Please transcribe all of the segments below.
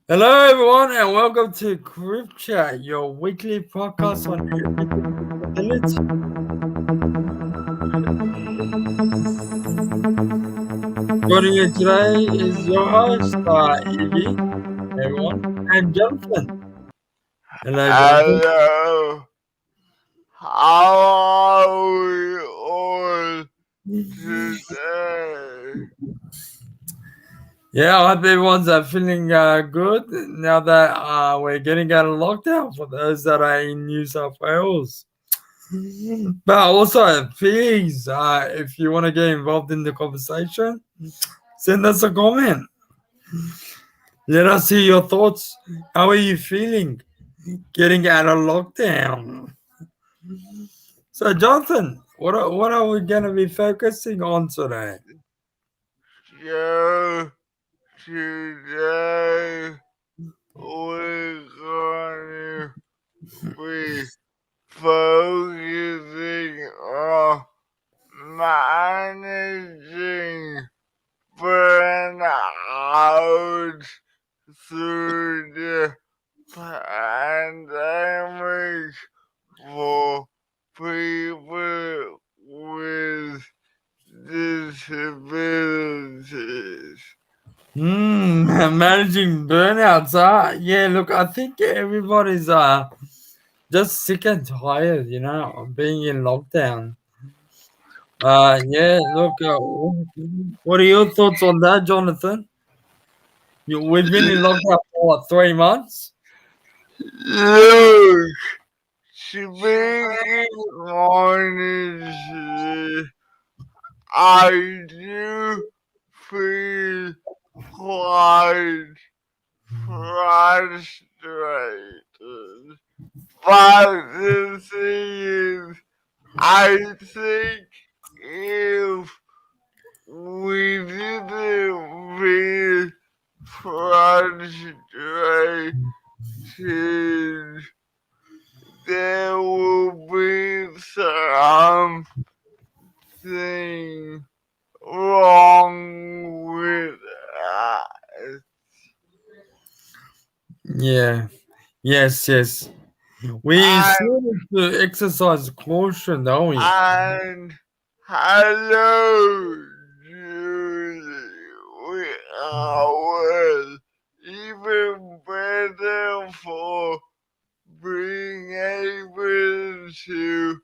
Hello, everyone, and welcome to CripChat, your weekly podcast on disability. Joining you today is your host, Ibby, everyone, and Jonathan. Hello, Jonathan. Hello, how are we all today? Yeah, I hope everyone's feeling good now that we're getting out of lockdown for those that are in New South Wales. But also, please, if you want to get involved in the conversation, send us a comment. Let us hear your thoughts. How are you feeling getting out of lockdown? So, Jonathan, what are we going to be focusing on today? So, today we're going to be focusing on managing burnout through the pandemic for people with disabilities. Managing burnouts. Yeah, look, I think everybody's just sick and tired, of being in lockdown. Yeah, look, what are your thoughts on that, Jonathan? We've been in lockdown for what, 3 months? Look, speaking honestly, I do feel quite frustrated. But the thing is, I think if we didn't feel frustrated, there will be something wrong with us. Yeah. Yes, yes. We And, still need to exercise caution, don't we? and hello, Julie. We are well. Even better for being able to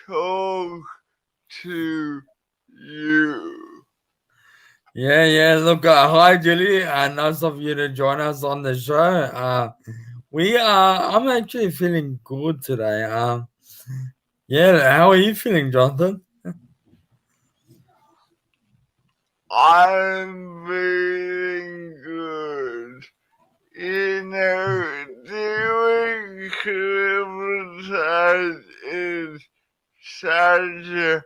talk to you. Yeah, yeah. Look, hi, Julie. Nice of you to join us on the show. I'm actually feeling good today. Yeah, how are you feeling, Jonathan? I'm feeling good. Doing criticize is such a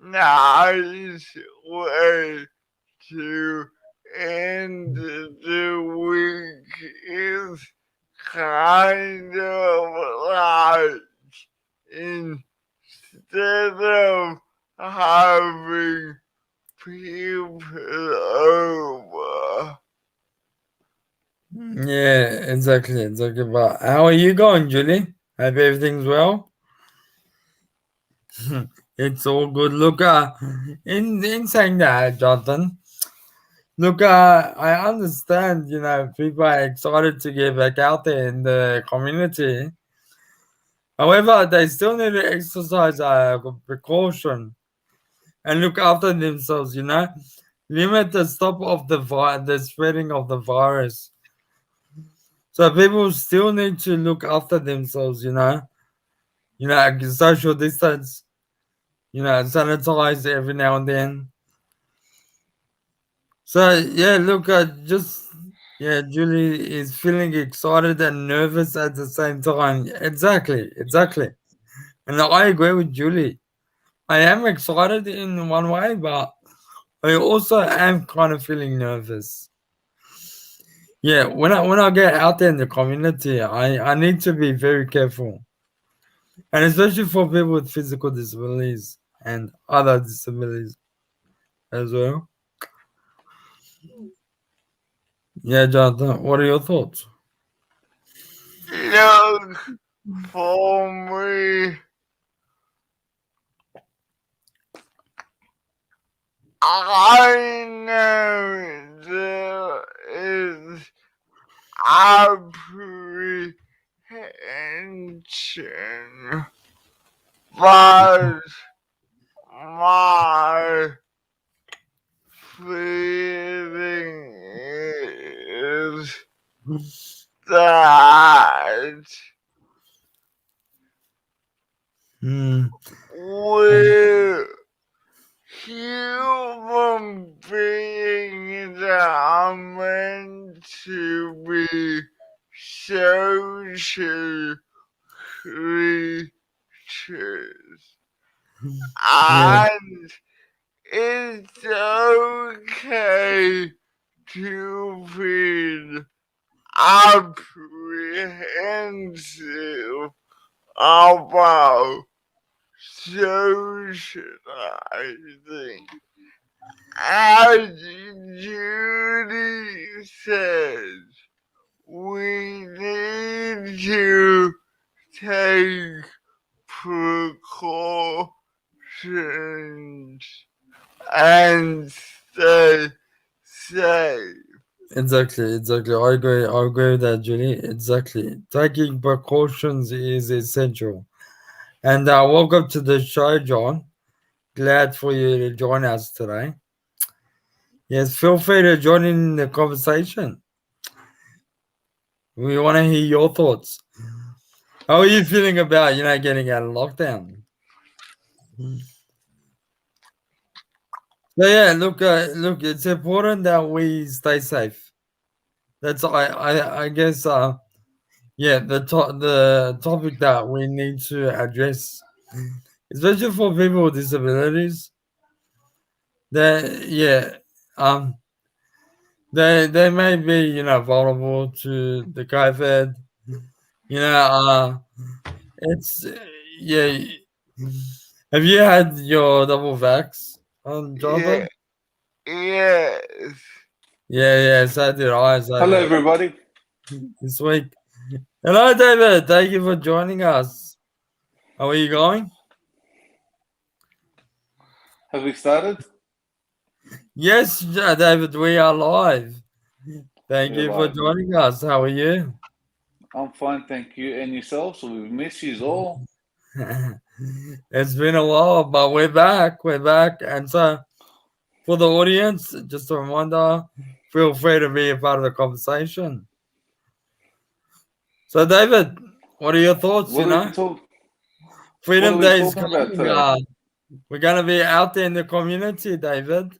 nice way to end the week. It's kind of like instead of having people over. Yeah, exactly, exactly. But how are you going, Julie? Hope everything's well. It's all good. Look, in saying that, Jonathan, look, I understand, people are excited to get back out there in the community. However, they still need to exercise precaution and look after themselves, limit the stop of the spreading of the virus. So people still need to look after themselves, social distance, sanitize every now and then. So yeah, look, Julie is feeling excited and nervous at the same time. Exactly, exactly. And I agree with Julie. I am excited in one way, but I also am kind of feeling nervous. Yeah, when I get out there in the community, I need to be very careful, and especially for people with physical disabilities and other disabilities as well. Yeah, Jonathan, what are your thoughts? Look, for me, I know there is apprehension, but my feeling is that Hmm. we're human beings that are meant to be social creatures. Yeah, And it's okay to feel apprehensive about socializing. As Judy says, we need to take precautions and stay safe. exactly. I agree with that, Julie. Exactly. Taking precautions is essential. And welcome to the show, John. Glad for you to join us today. Yes, feel free to join in the conversation. We want to hear your thoughts. How are you feeling about, getting out of lockdown? So yeah, look, it's important that we stay safe. That's I guess yeah, the topic that we need to address, especially for people with disabilities. That yeah, um, they may be vulnerable to the COVID. You know, it's yeah. Have you had your double vax, Yeah, Jonathan? yes. Yeah, so did I. So Hello, did I everybody. this week. Hello, David. Thank you for joining us. How are you going? Have we started? Yes, David, we are live. Thank We're you for live. joining us. How are you? I'm fine, thank you. And yourself? So we miss you all. It's been a while, but we're back. We're back. And so, for the audience, just a reminder feel free to be a part of the conversation. So, David, what are your thoughts? What are we talk? What are Freedom we Day is talking about coming. today? We're going to be out there in the community, David.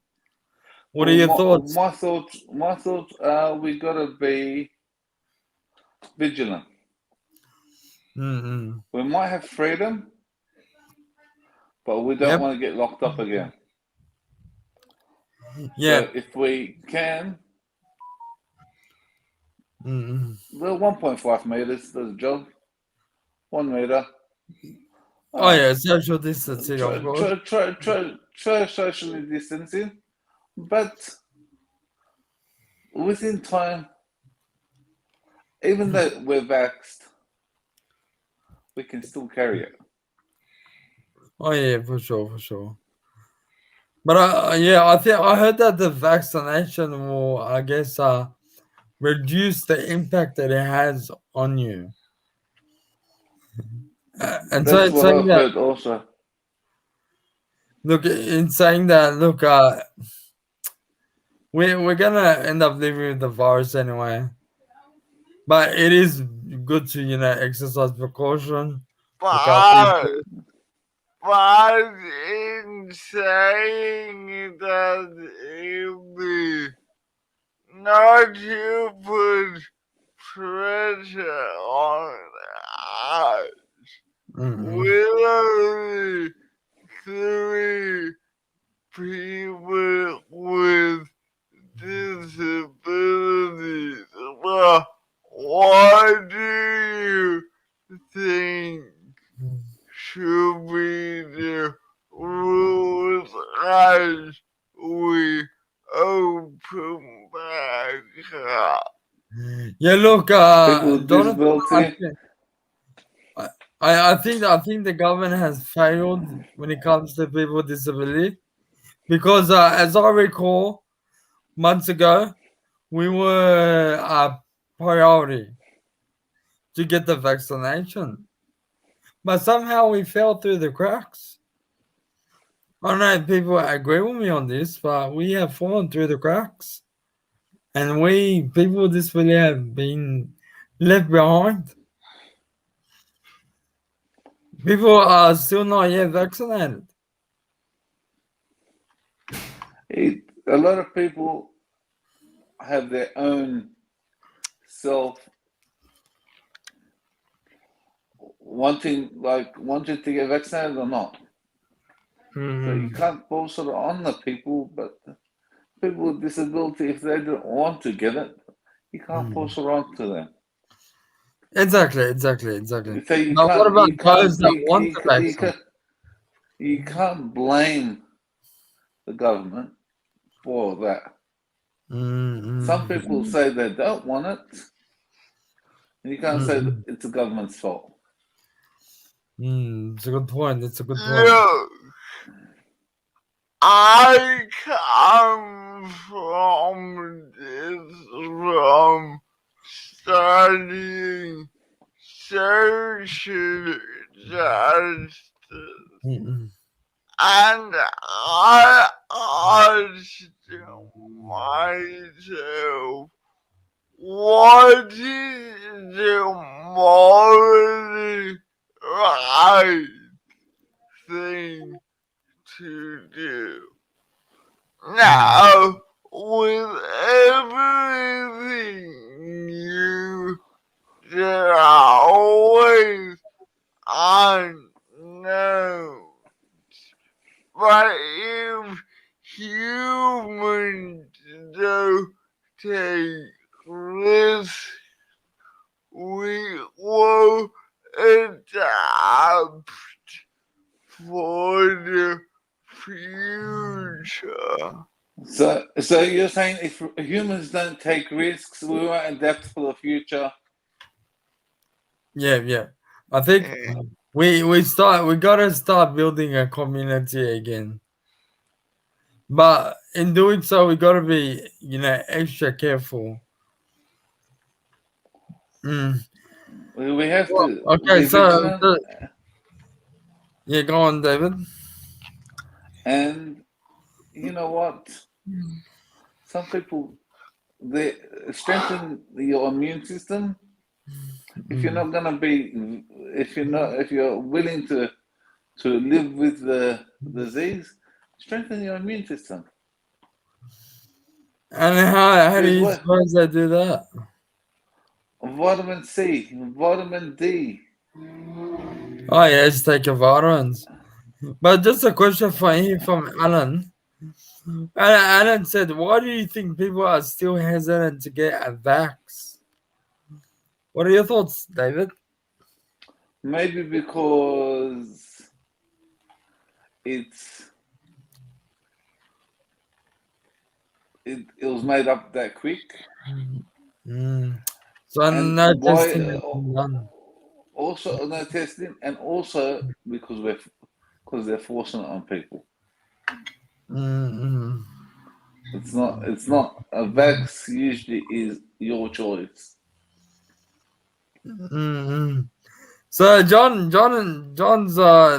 What are Well, your my, thoughts? my thoughts. My thoughts are we gotta be vigilant. Mm-hmm. We might have freedom, but we don't Yep. want to get locked up again. Yeah. So if we can, Mm-hmm. well, 1.5 meters. There's a job. 1 meter. Oh, Uh, yeah. Social distancing, of course. try socially distancing, but within time, even though we're vaxxed, we can still carry it. Oh, yeah, for sure, for sure. But yeah, I think I heard that the vaccination will, I guess, reduce the impact that it has on you. And so That's it's what saying I've that, heard also. look, in saying that, look, we're gonna end up living with the virus anyway. But it is good to, exercise precaution, look after But, yourself. but in saying that, Ibby, not to put pressure on us, Mm-hmm. we're only three people with disabilities. Well, what do you think should be the rules as we open back Yeah, look, People with Jonathan, disability. I think the government has failed when it comes to people with disability because, as I recall, months ago, we were a priority to get the vaccination, but somehow we fell through the cracks. I don't know if people agree with me on this, but we have fallen through the cracks, and we people with disability have been left behind. People are still not yet vaccinated. A lot of people have their own self wanting to get vaccinated or not. So you can't force it on the people, but people with disability, if they don't want to get it, you can't force it on to them. Exactly. So you But what can't about you those can't that you, want you, the you, vaccine? can't, you can't blame the government for that. Some people say they don't want it, and you can't say that it's the government's fault. It's a good point. It's a good point. Look, I come from studying social justice, and I asked myself, what is the morally right thing to do? Now, with everything new, there are always unknowns. But if humans don't take risks, we will adapt for the future. So you're saying if humans don't take risks, we won't adapt for the future. Yeah. I think we gotta start building a community again. But in doing so, we gotta be extra careful. We have to Okay, be vigilant, yeah, go on, David. and you know what? Some people they strengthen your immune system. If you're not gonna be, if you're willing to live with the disease, strengthen your immune system. And how do There's you what suppose they do that? vitamin C, vitamin D. Oh yes, take your vitamins. But just a question for him from Alan. Alan said, "Why do you think people are still hesitant to get a vax?" What are your thoughts, David? Maybe because it's it was made up that quick. So And no why testing has been done. also no testing, and also because they're forcing it on people. It's not a vax usually is your choice. So John's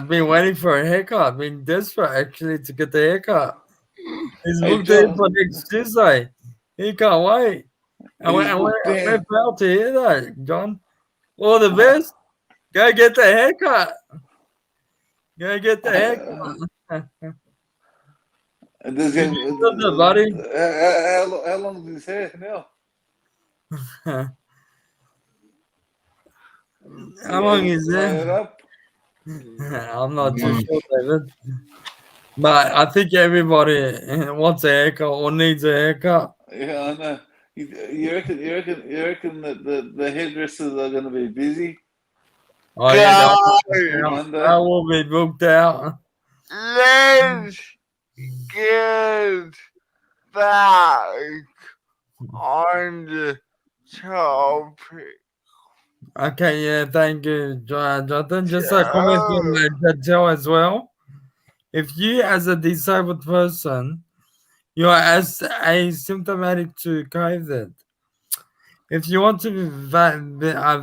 been waiting for a haircut, been desperate actually to get the haircut. He's Hey booked in for John, next Tuesday. He can't wait. And he's booked we're in. proud to hear that, John. All the best. Go get the haircut. Go get the haircut. Does he You have, deserve it, buddy. how long is his hair now? How long is Line it? it up. I'm not too sure, David. But I think everybody wants a haircut or needs a haircut. Yeah, I know. You reckon that the hairdressers are going to be busy Oh yeah, Guys, on Monday? that will be booked out. let's get back on the topic. Okay, yeah, thank you, Jonathan. Just a comment from So, Joe as well. If you, as a disabled person, you are as asymptomatic to COVID, if you want to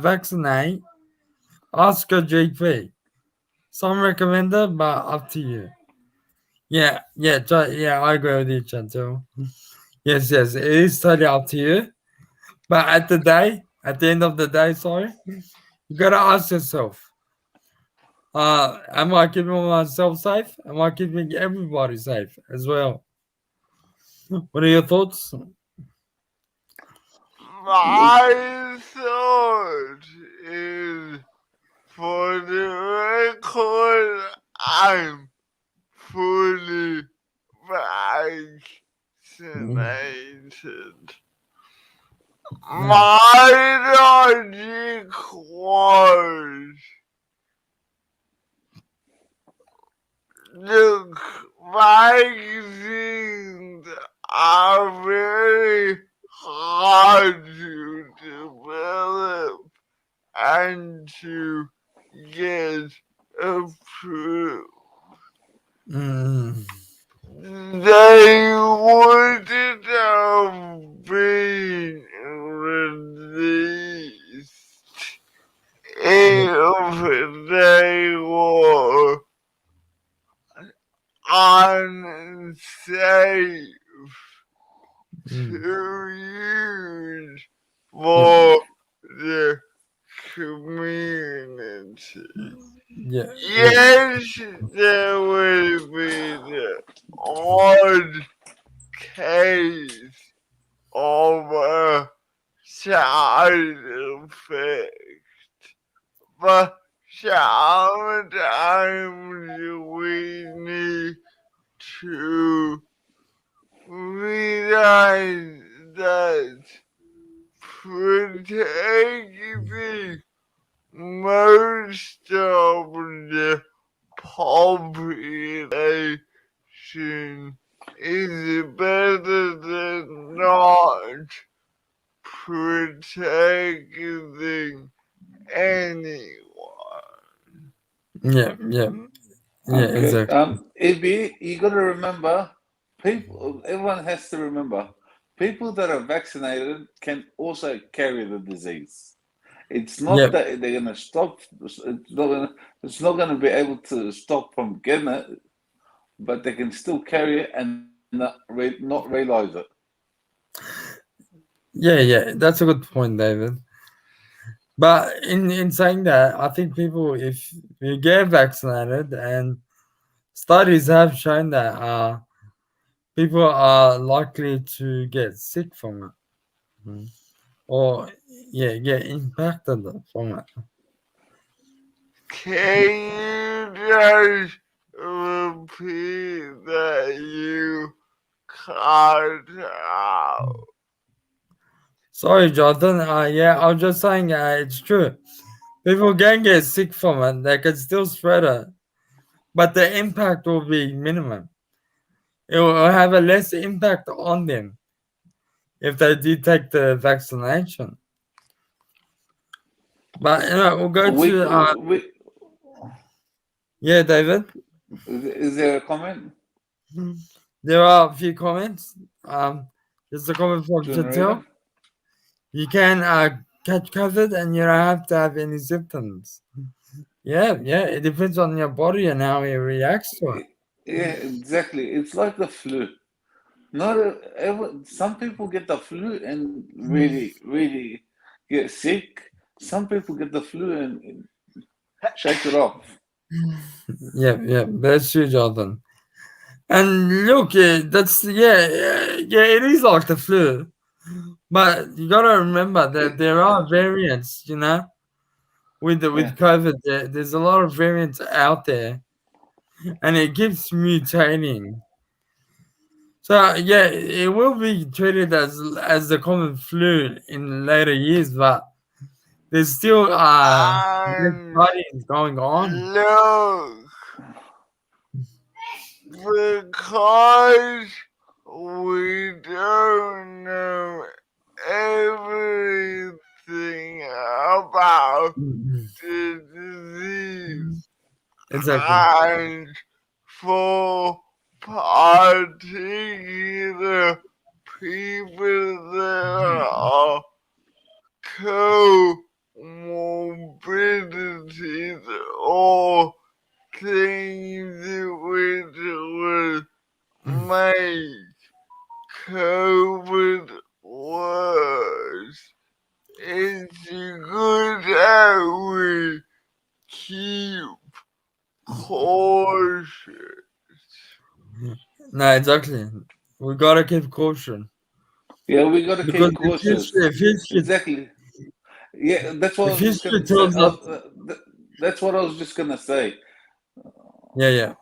vaccinate, ask your GP. Some recommend it, but up to you. Yeah, I agree with you, Chantel. Yes, it is totally up to you. But at the end of the day, sorry, you gotta ask yourself, am I keeping myself safe? Am I keeping everybody safe as well? What are your thoughts? Look, my thought is for the record, I'm fully vaccinated. Yeah, My logic was, look, vaccines are very hard to develop and to get approved. mm, They wouldn't have been released yeah, if they were unsafe mm, to use yeah, for the community. yeah, yeah, Yes, there will be the odd case of a side effect, but sometimes we need to realize that protecting most of the population is better than not protecting anyone. yeah, okay. exactly. Ibby, you got to remember, people. Everyone has to remember, people that are vaccinated can also carry the disease. It's not Yep, that they're going to stop. It's not going to be able to stop from getting it, but they can still carry it and not realize it. yeah, that's a good point, David. But in saying that, I think people, if you get vaccinated, and studies have shown that people are likely to get sick from it, mm, or get impacted from it. Can you just repeat that you cut out? Sorry, Jonathan. Yeah, I was just saying it's true. People can get sick from it. They can still spread it, but the impact will be minimum. It will have a less impact on them if they do take the vaccination. But we'll go to We yeah, David. is there a comment? There are a few comments. There's a comment from Do you want to read Chantel. them? You can catch COVID and you don't have to have any symptoms. Yeah, it depends on your body and how it reacts to it. Yeah, exactly. It's like the flu. Not some people get the flu and really get sick. Some people get the flu and shake it off. Yeah, that's true, Jonathan. And look, it is like the flu, but you gotta remember that It, there are variants. yeah. With COVID, there's a lot of variants out there, and it keeps mutating. So yeah, it will be treated as the common flu in later years, but there's still And studies going on. look, because we don't know everything about Mhm. the disease. Exactly. And for particular people that are comorbidities or things which would make COVID worse, it's good that we keep cautious. No, exactly. We gotta keep caution Yeah, we got to because keep cautious. Exactly. Yeah, that's what I if was just history gonna say. tells us, That's what I was just gonna say. yeah.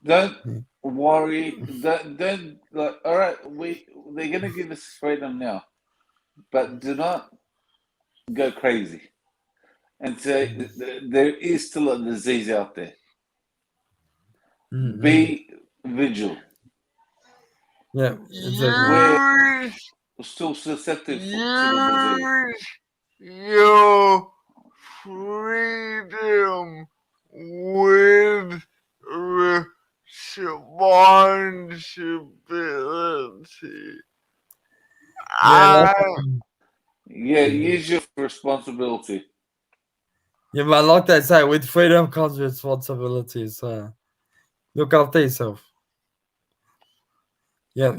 Don't worry. Don't like. All right, they're gonna give us freedom now, but do not go crazy and say there is still a disease out there. Mm-hmm. Be vigilant. Yeah, exactly. We're Use, still susceptible to the disease. use your freedom with responsibility. Yeah, I Yeah, use your responsibility. yeah, but like they say, with freedom comes responsibility. So look after yourself. Yeah.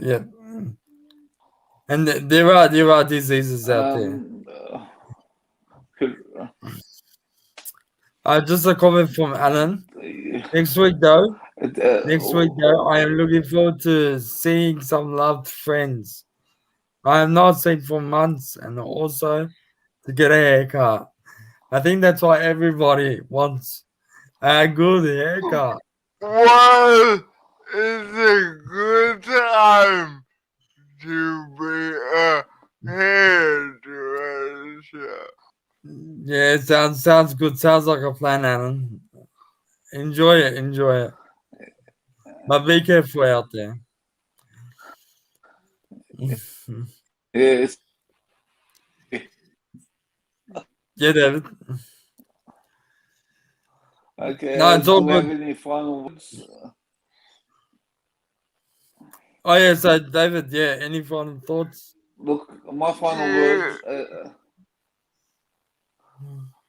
And there are diseases out there. Um, could, Just a comment from Alan. uh, Next week though, uh, I am looking forward to seeing some loved friends I have not seen for months, and also to get a haircut. I think that's why everybody wants a good haircut. well, it's a good time to be a hairdresser. Yeah, it sounds good. Sounds like a plan, Alan. Enjoy it. But be careful out there. yes. Yeah, David. No, Okay. it's all Do we have good. any final words? Oh yeah, so David, yeah, any final thoughts? Look, my final Yeah, words.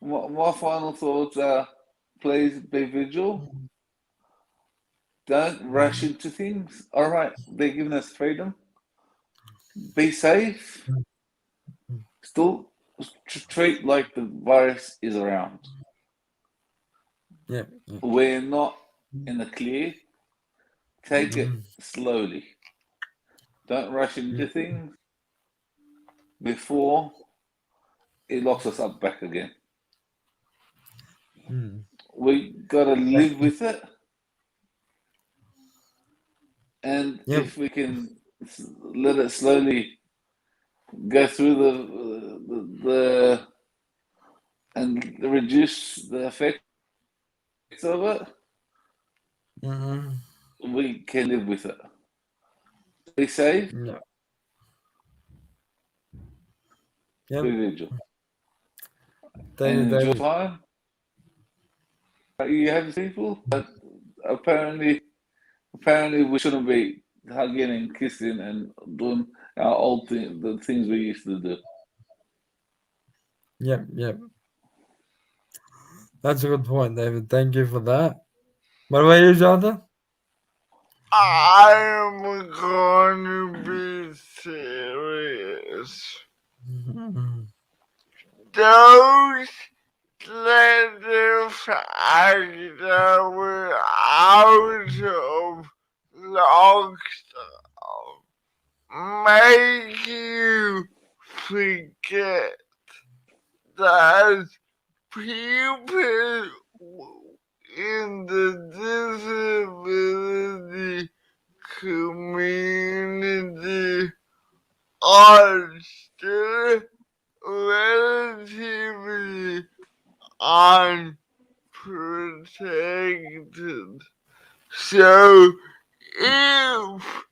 My final thoughts are: please be vigilant. Don't rush into things. All right, they're giving us freedom. Be safe. Still treat like the virus is around. Yeah. We're not in the clear. Take it Mm, slowly. Don't rush yeah. into things before it locks us up back again. Mm. We gotta live with it, and Yep. if we can let it slowly go through the and reduce the effects of it, Mm-hmm. we can live with it. Be safe, Yeah. be Yep. vigilant, and enjoy David. time. You have people, but apparently we shouldn't be hugging and kissing and doing our old thing, the things we used to do. Yep. That's a good point, David. Thank you for that. What about you, Jonathan? I am gonna be serious. Mhm. Those let the fact that we're out of lockdown make you forget that people in the disability community are still relatively unprotected. So if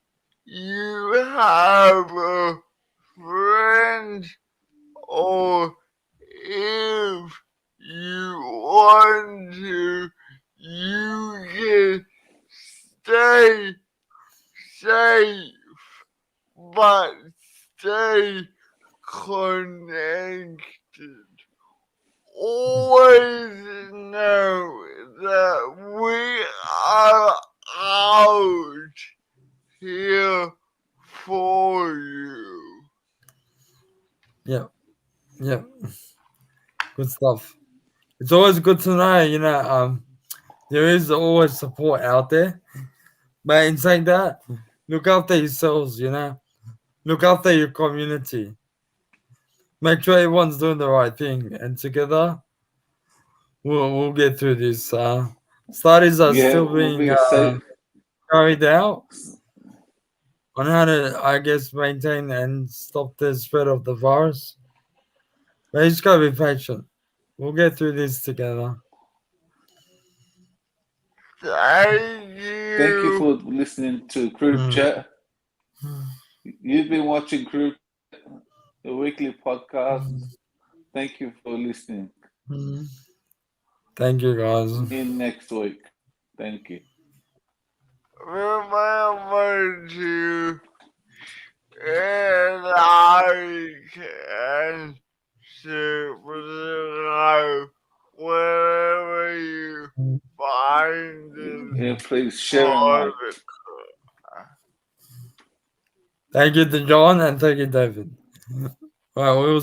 you have a friends, or if you want to, you can stay safe, but stay connected. Always know that we are out here for you. Yeah, yeah, good stuff. It's always good to know, there is always support out there. But in saying that, look after yourselves, look after your community. Make sure everyone's doing the right thing, and together we'll get through this. Studies are Yeah, still we'll being be safe. carried out on how to, I guess, maintain and stop the spread of the virus. But you just gotta be patient. We'll get through this together. Thank Thank you you. for listening to Mm. CripChat. You've been watching Crip, the weekly podcast. Thank you for listening. Mm. Thank you, guys. In next week. Thank you. Remember to like and subscribe wherever you find this Yeah, please share and like. podcast. Thank you to John and thank you, David. Well, we'll